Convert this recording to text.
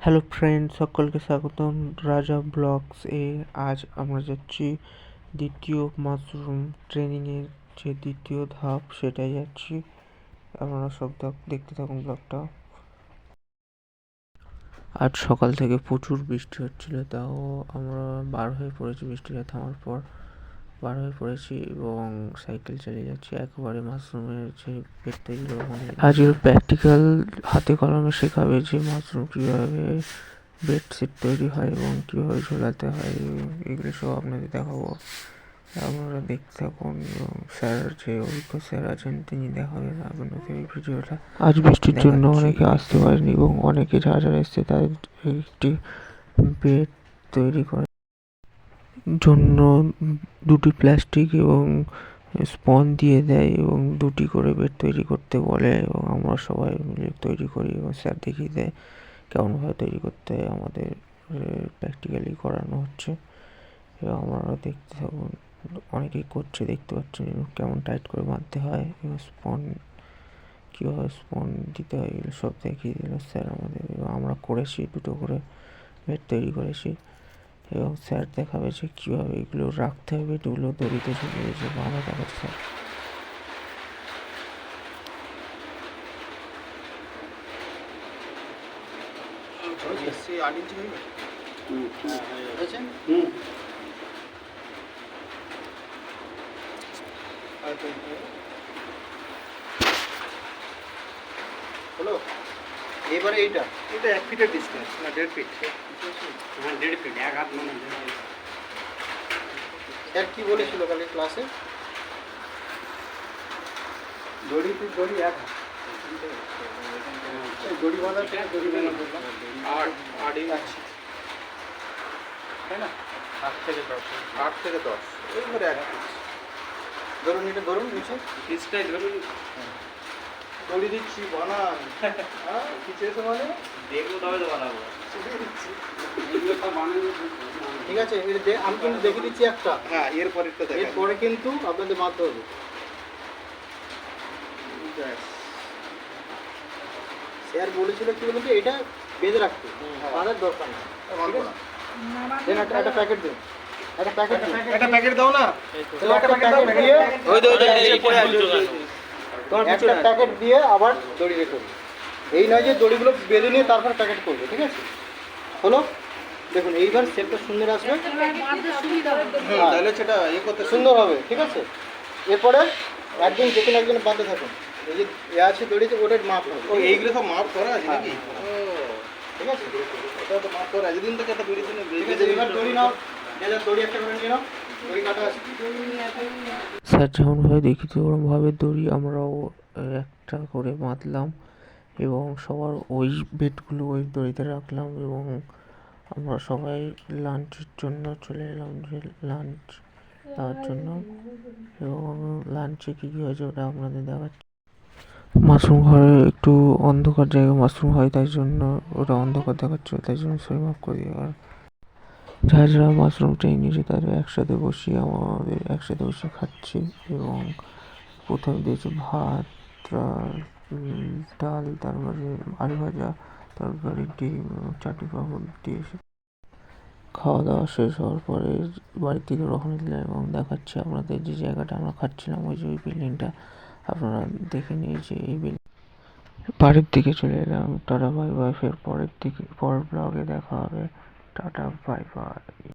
Hello friend, সকলকে স্বাগতম রাজা ব্লগস এ। আজ আমরা যাচ্ছি দ্বিতীয় মাশরুম ট্রেনিংয়ের যে দ্বিতীয় ধাপ সেটাই যাচ্ছি। আপনারা সব দেখতে থাকুন ব্লগটা। আজ সকাল থেকে প্রচুর বৃষ্টি হচ্ছিল, তাও আমরা বার হয়ে পড়েছি। বৃষ্টিটা থামার পর বার হয়ে পড়েছি এবং সাইকেল চালিয়ে যাচ্ছি একেবারে মাশরুমের যে বেড তৈরি ওখানে। আজকের প্র্যাকটিক্যাল হাতে কলমে শেখাবে যে মাশরুম কীভাবে বেডশিট তৈরি হয় এবং কীভাবে ঝোলাতে হয়, এগুলো সব আপনাদের দেখাবো। আপনারা দেখতে থাকুন এবং স্যার যে অভিজ্ঞ স্যার আছেন তিনি দেখাবেন আপনাদের এই ভিডিওটা। আজ বৃষ্টির জন্য অনেকে আসতে পারেনি এবং অনেকে যারা যারা এসছে তাদের একটি বেড তৈরি করার জন্য দুটি প্লাস্টিক এবং স্পন দিয়ে দেয় এবং দুটি করে বেড তৈরি করতে বলে এবং আমরা সবাই মিলে তৈরি করি এবং স্যার দেখিয়ে দেয় কেমনভাবে তৈরি করতে হয়। আমাদের প্র্যাকটিক্যালি করানো হচ্ছে এবং আমরা দেখতে থাকুন। অনেকেই করছে, দেখতে পাচ্ছেন কেমন টাইট করে বাঁধতে হয় এবং স্পন কীভাবে স্পন দিতে হয় এগুলো সব দেখিয়ে দিল স্যার আমাদের। এবং আমরা করেছি, দুটো করে বেড তৈরি করেছি এবং স্যার দেখাবে যে কীভাবে এগুলো রাখতে হবে, বেডগুলো দড়িতে ঝুলিয়ে যে বাঁধা দেখাচ্ছে স্যার। হলো এবারে এটা 1 ফিটের ডিস্টেন্স না 1.5 ফিট? হ্যাঁ 1.5 ফিট, 1 হাত মানে। স্যার কি বলেছিল কালকে ক্লাসে? দড়ি 1 হাত, দড়ি বাঁধা দড়ি বাঁধা বললাম 8 ইঞ্চ, তাই না? 8 থেকে 10 এইবারে 1 পিস ধরুন, এটা ধরুন নিচে পিসটাই ধরুন। দড়ি দিচ্ছি বানান। কিছু এসে মানে দেখবো তবে তো বানাবো। ঠিক আছে, আমি কিন্তু দেখে দিচ্ছি একটা। হ্যাঁ, এরপরে কিন্তু আপনাদের বাঁধতে হবে। স্যার বলেছিল কি বলুন তো, এটা বেঁধে রাখতে, বাঁধার দরকার নেই। দেন একটা প্যাকেট দিন, একটা প্যাকেট দাও না। একটা প্যাকেট দিয়ে একটা প্যাকেট দিয়ে আবার দড়ি রেখে দেবে। এই নয় যে দড়িগুলো বেঁধে নিয়ে তারপর প্যাকেট করবে, ঠিক আছে? হলো, দেখুন এইবার শেপটা সুন্দর আসবে, তাহলে সেটা করতে সুন্দর হবে, ঠিক আছে? এরপরে একদিন যে কোনো একজন বাঁধতে থাকুন। এই যে আছে দড়িতে, ওটার মাপ হবে। এইগুলো সব মাপ করা আছে নাকি? ঠিক আছে, এটা তো মাপ করা আছে। দিন থেকে একটা দড়ি দিনে ঠিক আছে। এবার দড়ি নাও, দড়ি একটা করে নিয়ে নাও, দড়ি কাটা আছে। স্যার যেমনভাবে দেখিয়েছে ওরমভাবে দড়ি আমরাও একটা করে বাঁধলাম এবং সবার ওই বেডগুলো ওই দড়িতে রাখলাম এবং আমরা সবাই লাঞ্চের জন্য চলে এলাম, যে লাঞ্চ দেওয়ার জন্য। এবং লাঞ্চে কী কী হয়েছে ওটা আপনাদের দেখাচ্ছি। মাশরুম ঘরে একটু অন্ধকার জায়গায় মাশরুম হয়, তাই জন্য ওটা অন্ধকার দেখাচ্ছে, তাই জন্য সরি মাফ করে দিয়ে। আর যারা যারা মাশরুম ট্রেনিং নিয়েছে তাদের আমাদের একসাথে বসে খাচ্ছি এবং প্রথমে দিয়েছে ভাত, ডাল, তারপরে আলু ভাজা, তরকারি, ডিম, চাটনি পাঁপড় দিয়েছে। খাওয়া দাওয়া শেষ হওয়ার পরে বাড়ির দিকে রওনা দিলাম এবং দেখাচ্ছি আপনাদের যে জায়গাটা আমরা খাচ্ছিলাম, ওই যে ওই বিল্ডিংটা আপনারা দেখে নিয়েছে। এই বাড়ির দিকে চলে এলাম। টাটা বাই বাই, ফের পরের ব্লগে দেখা হবে। Tata bye bye.